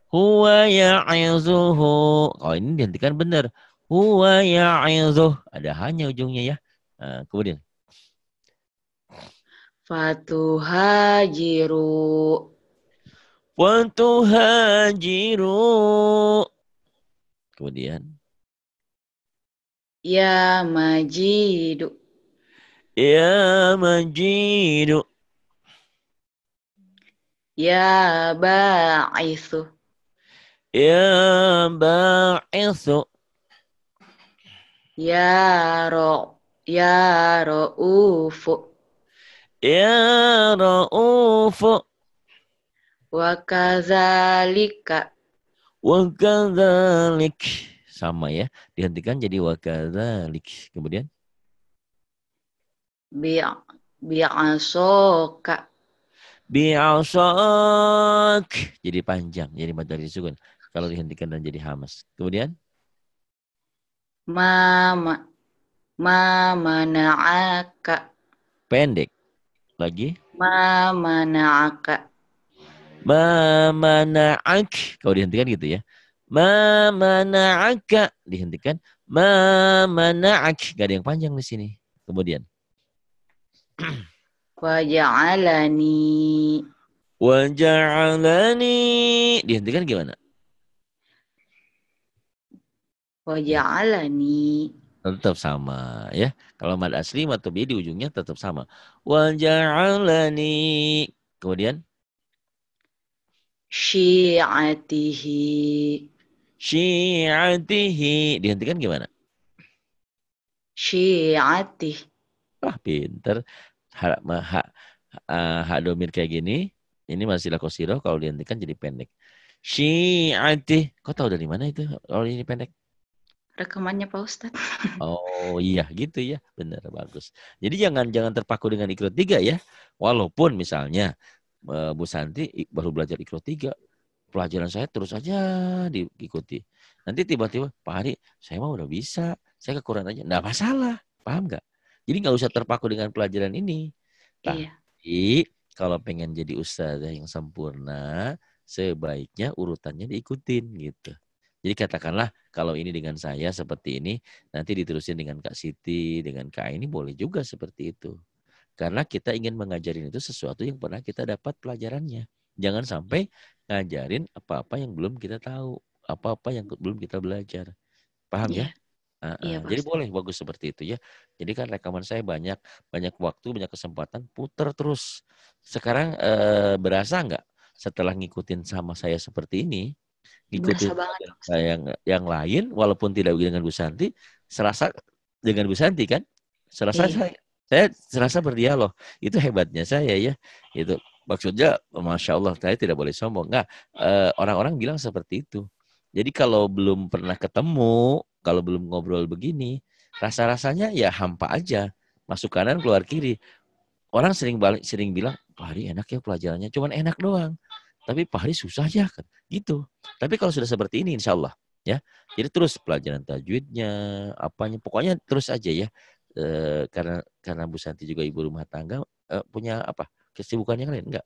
[SPEAKER 1] Huwa ya'izuhu. Oh ini dihentikan benar. Huwa ya'izuh. Ada hanya ujungnya ya. Kemudian.
[SPEAKER 2] Fatuhajiru.
[SPEAKER 1] Watuhajiru. Kemudian.
[SPEAKER 2] Ya majidu.
[SPEAKER 1] Ya Majidu.
[SPEAKER 2] Ya ba'ithu.
[SPEAKER 1] Ya Ba'ithu.
[SPEAKER 2] Ya ra'ufu.
[SPEAKER 1] Ya Ra'ufu.
[SPEAKER 2] Wa kadzalika.
[SPEAKER 1] Wa kadzalik. Sama ya. Dihentikan jadi wa kadzalik. Kemudian.
[SPEAKER 2] Bi'asoka.
[SPEAKER 1] Bi'asak. Jadi panjang. Jadi mad dari sukun. Kalau dihentikan dan jadi hamas. Kemudian.
[SPEAKER 2] Ma mana'aka.
[SPEAKER 1] Pendek. Lagi.
[SPEAKER 2] Ma mana'aka.
[SPEAKER 1] Ma mana'ak. Kalau dihentikan gitu ya. Ma mana'aka. Dihentikan. Ma mana'ak. Gak ada yang panjang di sini. Kemudian.
[SPEAKER 2] Wa ja'alani.
[SPEAKER 1] Wa ja'alani. Dihentikan gimana?
[SPEAKER 2] Wa ja'alani.
[SPEAKER 1] Tetap sama ya. Kalau mad asli mad tabi'i di ujungnya tetap sama. Wa ja'alani. Kemudian.
[SPEAKER 2] Syi'atihi.
[SPEAKER 1] Syi'atihi. Dihentikan gimana?
[SPEAKER 2] Syi'atih.
[SPEAKER 1] Wah, pinter. Hak domir kayak gini. Ini masih lakosiro. Kalau dihentikan jadi pendek. Syi'atih. Kau tahu dari mana itu? Kalau ini pendek.
[SPEAKER 2] Rekamannya Pak Ustadz.
[SPEAKER 1] Oh iya gitu ya. Benar, bagus. Jadi jangan terpaku dengan ikro 3 ya. Walaupun misalnya Bu Santi baru belajar ikro 3. Pelajaran saya terus aja diikuti. Nanti tiba-tiba, Pak Hari, saya mah udah bisa. Saya kekurangan aja. Nggak masalah. Paham nggak? Jadi nggak usah terpaku dengan pelajaran ini.
[SPEAKER 2] Iya.
[SPEAKER 1] Tapi kalau pengen jadi ustazah yang sempurna, sebaiknya urutannya diikutin gitu. Jadi katakanlah kalau ini dengan saya seperti ini, nanti diterusin dengan Kak Siti, dengan Kak ini boleh juga seperti itu. Karena kita ingin mengajarin itu sesuatu yang pernah kita dapat pelajarannya. Jangan sampai ngajarin apa-apa yang belum kita tahu, apa-apa yang belum kita belajar. Paham ya?
[SPEAKER 2] Iya, Pak
[SPEAKER 1] Jadi
[SPEAKER 2] Ustadz.
[SPEAKER 1] boleh bagus seperti itu ya. Jadi kan rekaman saya banyak waktu, banyak kesempatan, puter terus. Sekarang berasa nggak setelah ngikutin sama saya seperti ini,
[SPEAKER 2] Berasa
[SPEAKER 1] ngikutin
[SPEAKER 2] banget,
[SPEAKER 1] pelajaran
[SPEAKER 2] Pak
[SPEAKER 1] saya
[SPEAKER 2] Ustadz.
[SPEAKER 1] yang lain, walaupun tidak dengan Bu Santi, serasa dengan Bu Santi kan, serasa
[SPEAKER 2] Iya.
[SPEAKER 1] saya serasa berdialog. Itu hebatnya saya ya. Itu maksudnya, masya Allah, saya tidak boleh sombong. Nggak, orang-orang bilang seperti itu. Jadi kalau belum pernah ketemu, kalau belum ngobrol begini, rasa-rasanya ya hampa aja. Masuk kanan, keluar kiri. Orang sering bilang, Pak Hari enak ya pelajarannya. Cuman enak doang. Tapi Pak Hari susah ya kan. Gitu. Tapi kalau sudah seperti ini insya Allah. Ya. Jadi terus pelajaran tajwidnya, apanya. Pokoknya terus aja ya. Karena Bu Santi juga ibu rumah tangga. Punya apa? Kesibukan yang lain? Enggak?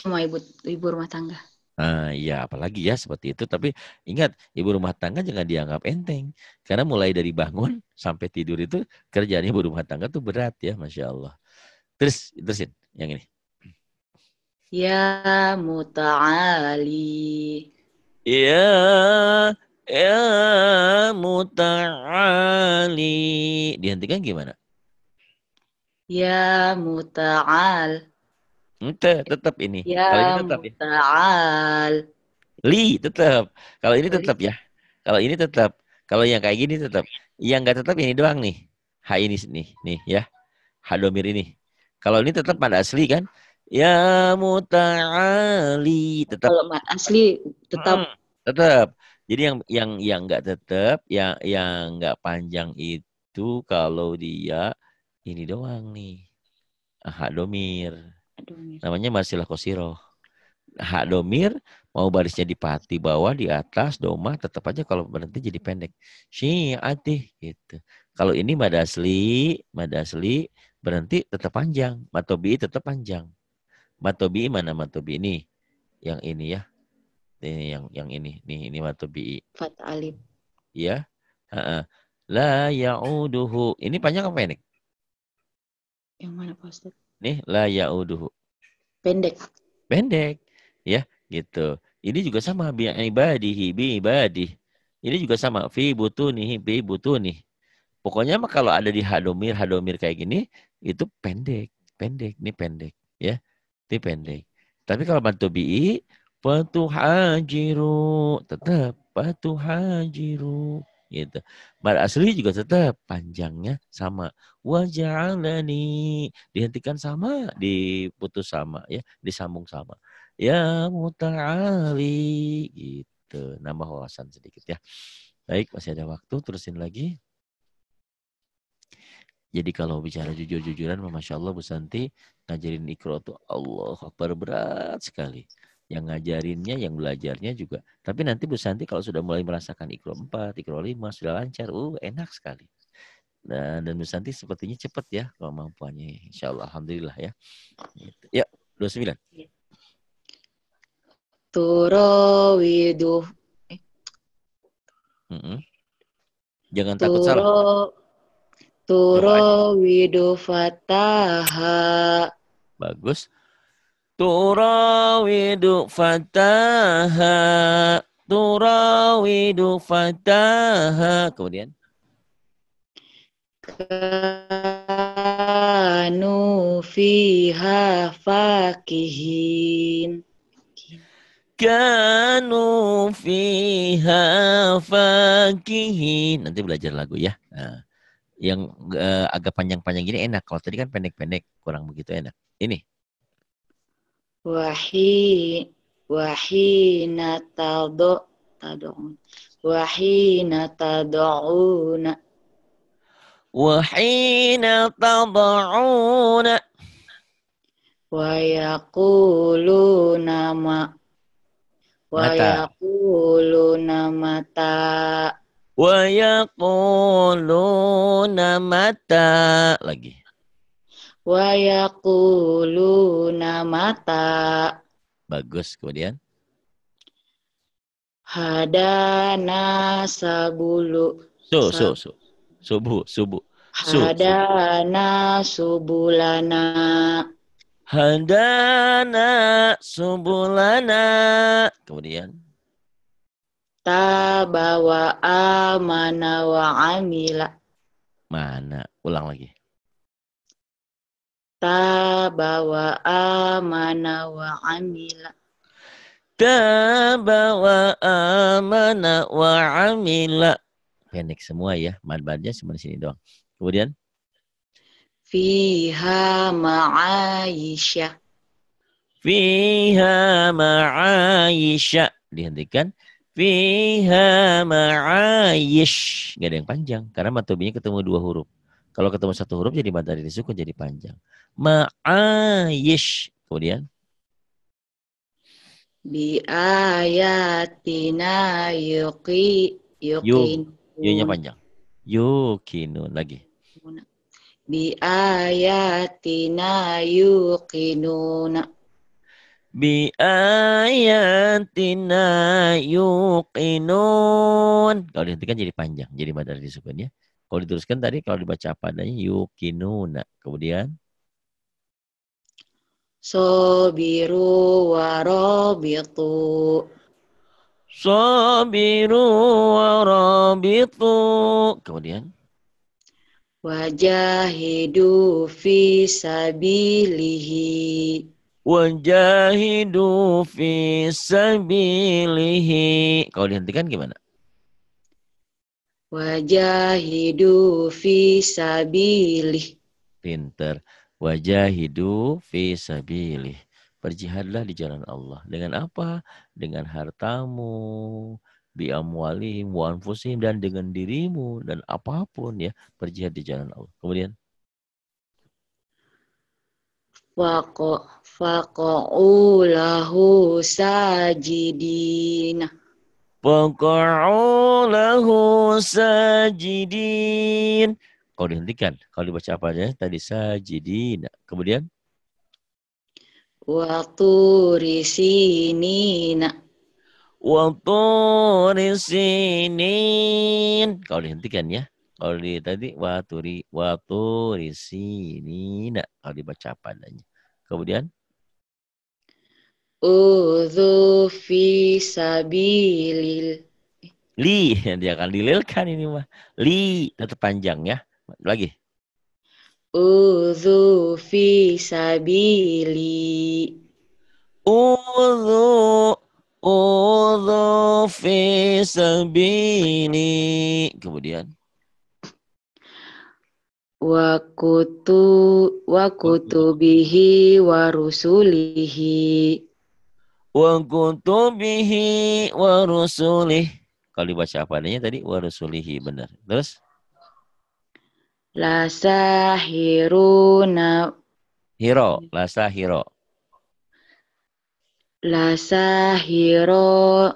[SPEAKER 2] Cuma ibu rumah tangga.
[SPEAKER 1] Nah, ya apalagi ya seperti itu. Tapi ingat, ibu rumah tangga jangan dianggap enteng. Karena mulai dari bangun sampai tidur itu kerjaan ibu rumah tangga tuh berat ya, Masya Allah. Terusin yang ini.
[SPEAKER 2] Ya muta'ali.
[SPEAKER 1] Ya, ya muta'ali. Dihentikan gimana?
[SPEAKER 2] Ya muta'al.
[SPEAKER 1] Tetap ini. Kalau ini
[SPEAKER 2] Ya
[SPEAKER 1] tetap ya.
[SPEAKER 2] muta'al.
[SPEAKER 1] Li tetap. Kalau ini
[SPEAKER 2] Oli.
[SPEAKER 1] tetap ya. Kalau ini tetap. Kalau yang kayak gini tetap. Yang nggak tetap ini doang nih. H ini nih ya. Hadomir ini. Kalau ini tetap pada asli kan? Ya muta'ali tetap.
[SPEAKER 2] Kalau mat asli tetap.
[SPEAKER 1] Tetap. Jadi yang nggak tetap, yang nggak panjang itu kalau dia ini doang nih. Hadomir.
[SPEAKER 2] Aduh, Mir.
[SPEAKER 1] Namanya masilah kosiroh. Hak domir mau barisnya di pati bawah di atas doma tetap aja kalau berhenti jadi pendek. Syi'atih gitu. Kalau ini mad asli berhenti tetap panjang. Matobi tetap panjang. Matobi mana matobi ini? Yang ini ya. Ini yang ini. Nih ini matobi.
[SPEAKER 2] Fat alif.
[SPEAKER 1] Ya. La ya'uduhu. Ini panjang apa pendek?
[SPEAKER 2] Yang mana Pak Ustadz?
[SPEAKER 1] Nih la ya'uduhu.
[SPEAKER 2] Pendek.
[SPEAKER 1] Pendek. Ya, gitu. Ini juga sama bi ibadih. Ini juga sama fi butunihi bi butunih. Pokoknya mah kalau ada di hadomir kayak gini, itu pendek. Ini pendek. Ya, ini pendek. Tapi kalau bantu bi'i, patuhajiru. Tetap, patuhajiru. Gitu. Mad asli juga tetap panjangnya sama. Waja'alani. Dihentikan sama, diputus sama. Ya, disambung sama. Ya muta'ali. Gitu. Nambah wawasan sedikit ya. Baik, masih ada waktu. Terusin lagi. Jadi kalau bicara jujur-jujuran, Masya Allah Bu Santi, ngajarin Iqra tuh Allah Akbar berat sekali. Yang ngajarinnya, yang belajarnya juga. Tapi nanti Bu Santi kalau sudah mulai merasakan Iqra 4, Iqra 5, sudah lancar, enak sekali. Dan Bu Santi sepertinya cepat ya kemampuannya. Insya Allah, Alhamdulillah ya. Gitu. Ya, 29.
[SPEAKER 2] Turawidu.
[SPEAKER 1] Jangan takut salah.
[SPEAKER 2] Turawidu fataha.
[SPEAKER 1] Bagus. Turawidu fataha. Turawidu fataha. Kemudian.
[SPEAKER 2] Kanu fiha fakihin.
[SPEAKER 1] Kanu fiha fakihin. Nanti belajar lagu ya. Nah, yang agak panjang-panjang gini enak. Kalau tadi kan pendek-pendek, kurang begitu enak. Ini.
[SPEAKER 2] Wahina tad'un. Wahina tad'una.
[SPEAKER 1] Wahina tad'una.
[SPEAKER 2] Wa yaquluna mata.
[SPEAKER 1] Wa yaquluna mata. Lagi.
[SPEAKER 2] Wa yaquluna mata.
[SPEAKER 1] Bagus. Kemudian.
[SPEAKER 2] Hadana sabulu.
[SPEAKER 1] Subuh.
[SPEAKER 2] Hadana subulana.
[SPEAKER 1] Hadana subulana. Kemudian.
[SPEAKER 2] Tabawa amana wa amila.
[SPEAKER 1] Mana? Ulang lagi.
[SPEAKER 2] Tabawa amana wa amila.
[SPEAKER 1] Tabawa amana wa amila. Pendek semua ya. Mad-madnya cuma di sini doang. Kemudian.
[SPEAKER 2] Fiha ma'aisha.
[SPEAKER 1] Fiha ma'aisha. Dihentikan. Fiha ma'aish. Gak ada yang panjang. Karena matobinya ketemu 2 huruf. Kalau ketemu 1 huruf jadi mad dari sukun jadi panjang. Ma'aish. Kemudian.
[SPEAKER 2] Bi ayatina yuqin.
[SPEAKER 1] Yu-nya panjang. Yuqinun. Lagi.
[SPEAKER 2] Bi ayatina yuqinuna.
[SPEAKER 1] Bi ayatina yuqinun. Kalau dihentikan jadi panjang. Jadi mad dari sukun ya. Kalau diteruskan tadi, kalau dibaca apa adanya, yuqinuna. Kemudian.
[SPEAKER 2] Sobiru warabitu.
[SPEAKER 1] Sabiru warabitu. Kemudian.
[SPEAKER 2] Wajahidu fi sabilihi.
[SPEAKER 1] Wajahidu fi sabilihi. Kalau dihentikan gimana?
[SPEAKER 2] Wajahidu fi sabilihi.
[SPEAKER 1] Pinter. Wajahidu fi sabilih. Berjihadlah di jalan Allah. Dengan apa? Dengan hartamu, bi amwalihim wa anfusihim, dan dengan dirimu dan apapun ya, berjihad di jalan Allah. Kemudian
[SPEAKER 2] Faqa'u lahu sajidina.
[SPEAKER 1] faqa'u lahu sajidin. Kalau dihentikan, kalau dibaca apa aja tadi sajidina. Kemudian
[SPEAKER 2] Wa turi sinina.
[SPEAKER 1] wa turi sinin. Kalau dihentikan ya. Kalau tadi wa turi sinina. Kalau dibaca apa adanya. Kemudian
[SPEAKER 2] Udhu fi sabilil.
[SPEAKER 1] Li, dia akan dililkan ini mah. Li, tetap panjang ya. Lagi.
[SPEAKER 2] Udhu fi sabili.
[SPEAKER 1] Udhu, udhu fi sabili. Kemudian.
[SPEAKER 2] Wa kutubihi wa rusulihi.
[SPEAKER 1] Wa kutubihi wa rusulih. Kalau dibaca apa adanya tadi? Wa rusulihi, benar. Terus?
[SPEAKER 2] La sahiruna.
[SPEAKER 1] Hiro, lasa hiro.
[SPEAKER 2] La sahiro.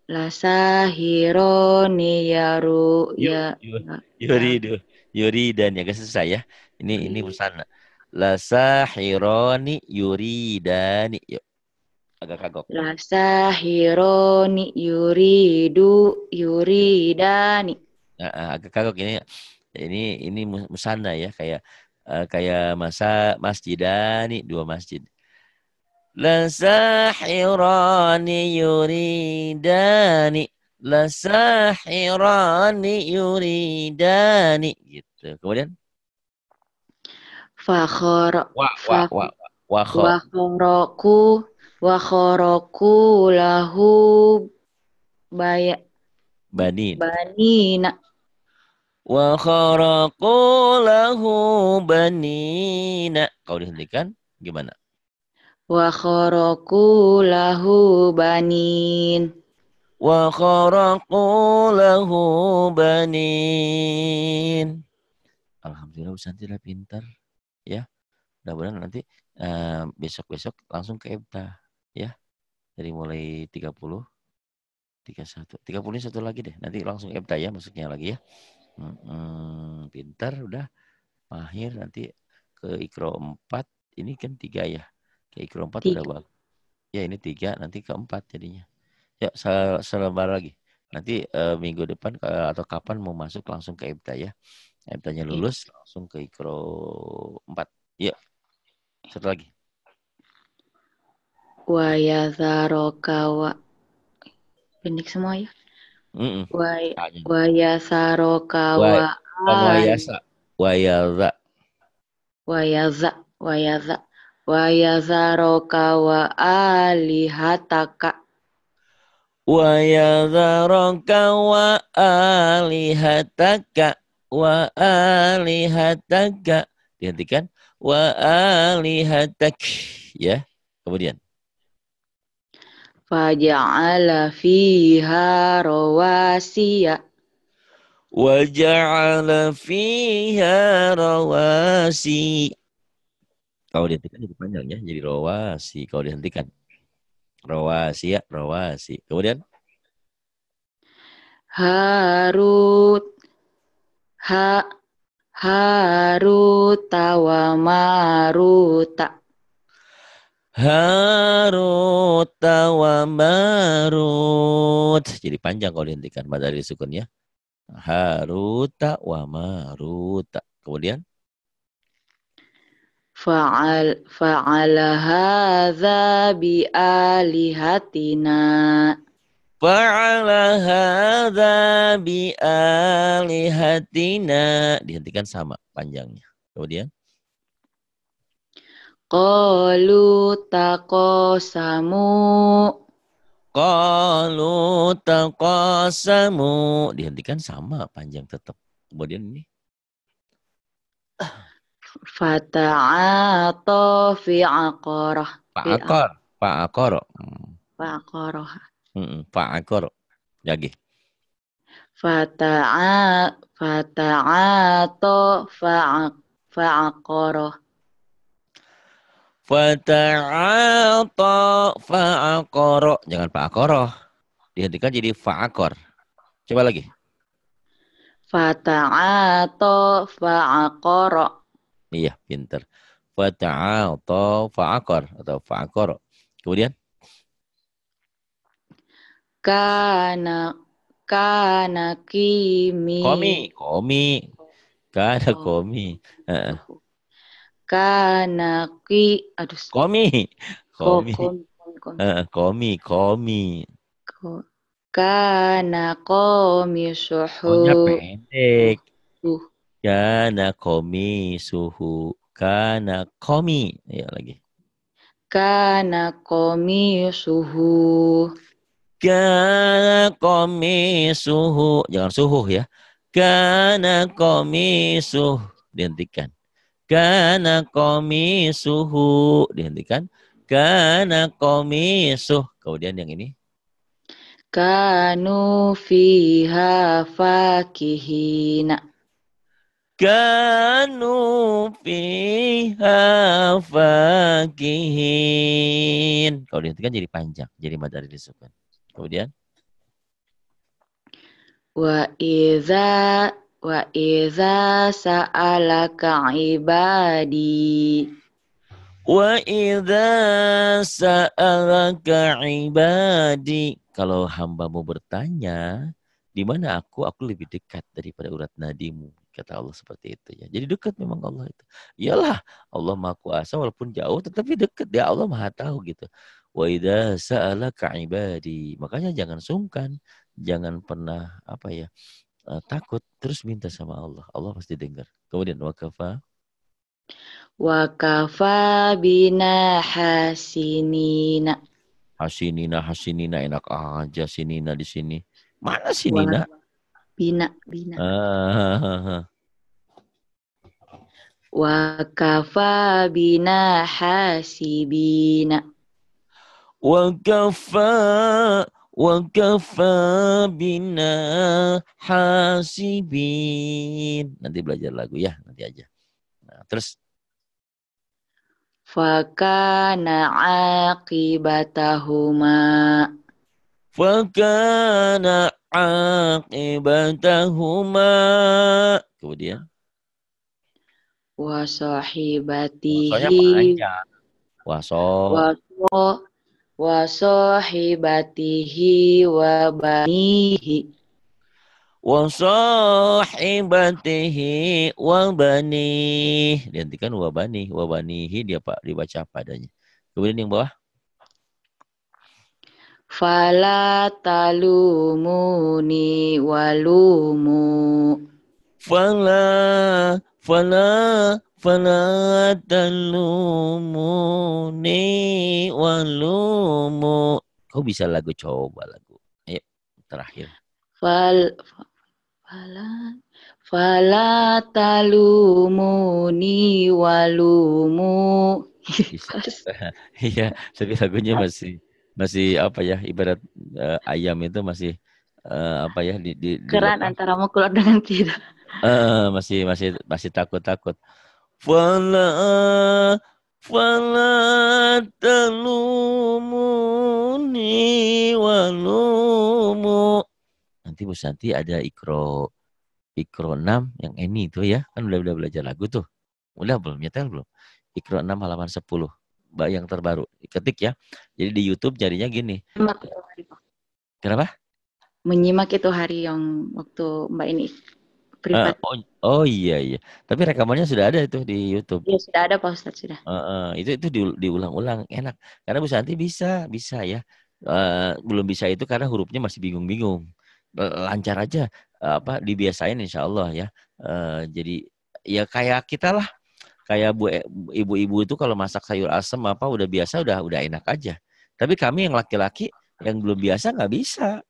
[SPEAKER 2] La sahiro ni yaru ya.
[SPEAKER 1] Yuridu. Yuri dan agak susah ya. Ini pesan. La sahironi yuridani. Yuk, agak kagok.
[SPEAKER 2] La sahironi yuridani.
[SPEAKER 1] Agak kagok ini. Ini musanda ya, kayak masjidani, dua masjid. La sahirani yuridani. La sahirani yuridani. Gitu. Kemudian
[SPEAKER 2] Fakhor.
[SPEAKER 1] wa
[SPEAKER 2] Wakhoroku lahu
[SPEAKER 1] banin.
[SPEAKER 2] banina.
[SPEAKER 1] Wa kharaqu lahu banina. Kalau dihentikan gimana?
[SPEAKER 2] Wakhoroku lahu banin.
[SPEAKER 1] Wa kharaqu lahu banin. Alhamdulillah Ustaz tidak pintar ya. Mudah-mudahan nanti besok-besok langsung ke EBTA ya. Dari mulai 30 31 30 ini satu lagi deh. Nanti langsung EBTA ya, masuknya lagi ya. Pintar udah mahir, nanti ke Ikro 4 ini kan 3 ya. Ke Ikro 4 udah bagus. Ya ini 3, nanti ke 4 jadinya. Ya selebar lagi. Nanti minggu depan atau kapan mau masuk langsung ke EBTA ya. EBTA-nya lulus langsung ke Ikro 4. Ya. Satu lagi.
[SPEAKER 2] Wa yazaroka wa. Pendek semua ya. Wa yazaroka wa
[SPEAKER 1] wayasa. Wayaza.
[SPEAKER 2] Wa yazaroka wa alihataka.
[SPEAKER 1] Wa yadharaka wa alihataka. Wa alihataka. Dihentikan. Wa alihatak. Ya. Kemudian.
[SPEAKER 2] Faja'ala fiha rawasiya.
[SPEAKER 1] Wa ja'ala fiha rawasi. Kalau dihentikan jadi panjang ya. Jadi rawasi. Kalau dihentikan. Rawasi ya. Rawasi. Kemudian.
[SPEAKER 2] Haruta wa maruta.
[SPEAKER 1] Haruta wa marut. Jadi panjang kalau dihentikan pada dari sukun ya. Haruta wa maruta. Kemudian.
[SPEAKER 2] Fa'ala hadza bi alihatina.
[SPEAKER 1] Fa'ala hadza bi alihatina. Dihentikan sama panjangnya. Kemudian.
[SPEAKER 2] Qalu taqasamu.
[SPEAKER 1] Qalu taqasamu. Dihentikan sama panjang tetap. Kemudian ini.
[SPEAKER 2] Fata'ata fi aqarah.
[SPEAKER 1] Fa'akor.
[SPEAKER 2] Fa'aqarah.
[SPEAKER 1] Fa'akor. Lagi.
[SPEAKER 2] Fata'ata fa'aqarah.
[SPEAKER 1] Fata'ata fa'aqara. Jangan fa'aqara. Dihentikan jadi fa'aqar. Coba lagi.
[SPEAKER 2] Fata'ata fa'aqara.
[SPEAKER 1] Iya, pinter. Fata'ata fa'aqar atau fa'aqara. Kemudian.
[SPEAKER 2] Kana kimi.
[SPEAKER 1] Komi. Kana komi.
[SPEAKER 2] Kana ki. Aduh.
[SPEAKER 1] Komi.
[SPEAKER 2] Komi.
[SPEAKER 1] Komi.
[SPEAKER 2] Kana
[SPEAKER 1] Ohnya
[SPEAKER 2] qamisuhu.
[SPEAKER 1] pendek. Kana qamisuhu. Kana qami. Ya lagi.
[SPEAKER 2] Kana qamisuhu.
[SPEAKER 1] Kana qamisuhu. Jangan suhu ya. Kana qamisuhu. Dihentikan. Kana qamisuhu. Dihentikan. Kana qamisuh. Kemudian yang ini.
[SPEAKER 2] Kanu fiha fakihina.
[SPEAKER 1] Kanu fiha fakihin. Kalau dihentikan jadi panjang. Jadi mad dari disukun. Kemudian.
[SPEAKER 2] Wa idza sa'alaka ibadi.
[SPEAKER 1] Wa idza sa'alaka ibadi. Kalau hambamu bertanya, di mana aku lebih dekat daripada urat nadimu. Kata Allah seperti itu ya. Jadi dekat memang Allah itu. Iyalah, Allah Maha Kuasa walaupun jauh tetapi dekat. Ya Allah Maha tahu gitu. Wa idza sa'alaka ibadi. Makanya jangan sungkan, jangan pernah takut, terus minta sama Allah. Allah pasti dengar. Kemudian
[SPEAKER 2] Wa kafa bina hasinina.
[SPEAKER 1] Hasinina enak aja sinina di sini. Mana
[SPEAKER 2] Wa
[SPEAKER 1] sinina?
[SPEAKER 2] bina. Wa kafa bina hasibina.
[SPEAKER 1] Wa kafa bina hasibin. Nanti belajar lagu ya, nanti aja. Nah, terus
[SPEAKER 2] Fakana aqibatahuma.
[SPEAKER 1] fakana aqibatahuma. Kemudian
[SPEAKER 2] Wa
[SPEAKER 1] soalnya
[SPEAKER 2] sahibatihi.
[SPEAKER 1] panjang.
[SPEAKER 2] Wa sahibatihi wa banihi.
[SPEAKER 1] Wa sahibatihi wa banih. Dihentikan wa banihi dia Pak dibaca padanya. Kemudian yang bawah.
[SPEAKER 2] Fala talumuni walumu.
[SPEAKER 1] Fala talumuni walumu. Kau bisa lagu, coba lagu. Ayo terakhir.
[SPEAKER 2] Fala talumuni walumu.
[SPEAKER 1] Bisa. Iya, tapi lagunya masih ibarat ayam itu masih di
[SPEAKER 2] Keran antara mukul dengan tidak.
[SPEAKER 1] masih takut. Fala talumuni walumu. Nanti Bu Santi ada ikro 6 yang ini itu ya. Kan udah belajar lagu tuh. Udah belum? Nyetel belum? Ikro 6 halaman 10. Mbak yang terbaru. Ketik ya. Jadi di YouTube jadinya gini. Kenapa?
[SPEAKER 2] Menyimak itu hari yang waktu Mbak ini privat.
[SPEAKER 1] Oh iya. Tapi rekamannya sudah ada itu di YouTube.
[SPEAKER 2] Ya sudah ada Pak Ustadz sudah.
[SPEAKER 1] Itu diulang-ulang enak. Karena Bu Santi bisa ya. Belum bisa itu karena hurufnya masih bingung-bingung. Lancar aja dibiasain insya Allah ya. Jadi ya kayak kita lah. Kayak ibu-ibu itu kalau masak sayur asem udah biasa udah enak aja. Tapi kami yang laki-laki yang belum biasa nggak bisa.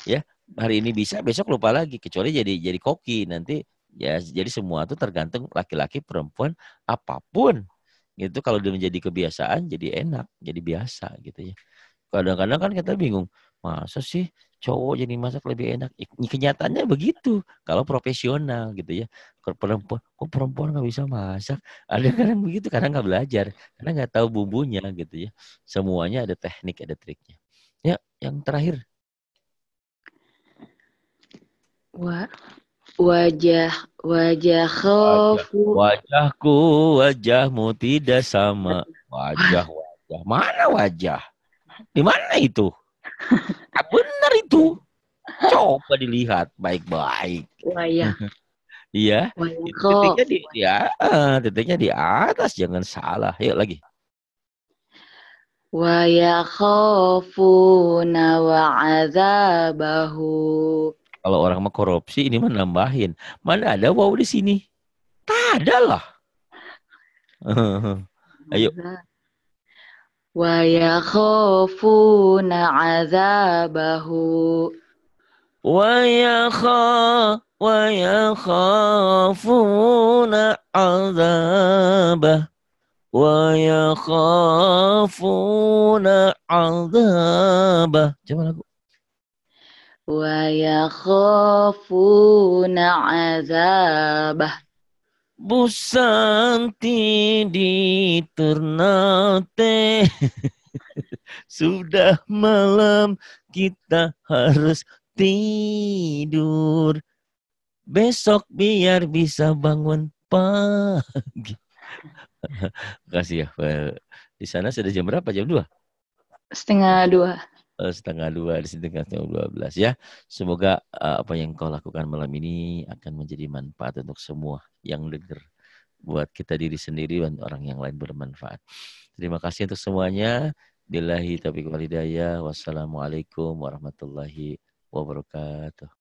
[SPEAKER 1] Ya, hari ini bisa, besok lupa lagi. Kecuali jadi koki nanti ya. Jadi semua itu tergantung laki-laki, perempuan, apapun. Itu kalau udah menjadi kebiasaan jadi enak, jadi biasa gitu ya. Kadang-kadang kan kita bingung, masa sih cowok jadi masak lebih enak? Kenyataannya begitu. Kalau profesional gitu ya. Kalau perempuan nggak bisa masak? Ada kadang begitu, karena nggak belajar, karena nggak tahu bumbunya gitu ya. Semuanya ada teknik, ada triknya. Ya, yang terakhir. Wajahku, wajahmu tidak sama. Wajah. Mana wajah? Di mana itu? Benar itu. Coba dilihat baik-baik.
[SPEAKER 2] Wajah.
[SPEAKER 1] Iya. Titiknya di atas, jangan salah. Yuk lagi.
[SPEAKER 2] Wa yakhafuna wa'adzabahu.
[SPEAKER 1] Kalau orang mau korupsi ini mah nambahin. Mana ada waw di sini? Tak ada lah. Ayo.
[SPEAKER 2] Wa yakhafuna 'adzabahu.
[SPEAKER 1] ويخافون عذابه ويخافون عذابه. Coba lagu.
[SPEAKER 2] Wa yakhafuna 'adzabah.
[SPEAKER 1] Busanti di Ternate. Sudah malam kita harus tidur. Besok biar bisa bangun pagi. Makasih ya. Di sana sudah jam berapa? Jam 2?
[SPEAKER 2] 1:30.
[SPEAKER 1] Setengah 2 di sini kan jam 12 ya. Semoga apa yang kau lakukan malam ini akan menjadi manfaat untuk semua yang dengar. Buat kita diri sendiri dan orang yang lain bermanfaat. Terima kasih untuk semuanya. Billahi taufiq wal hidayah. Wassalamualaikum warahmatullahi wabarakatuh.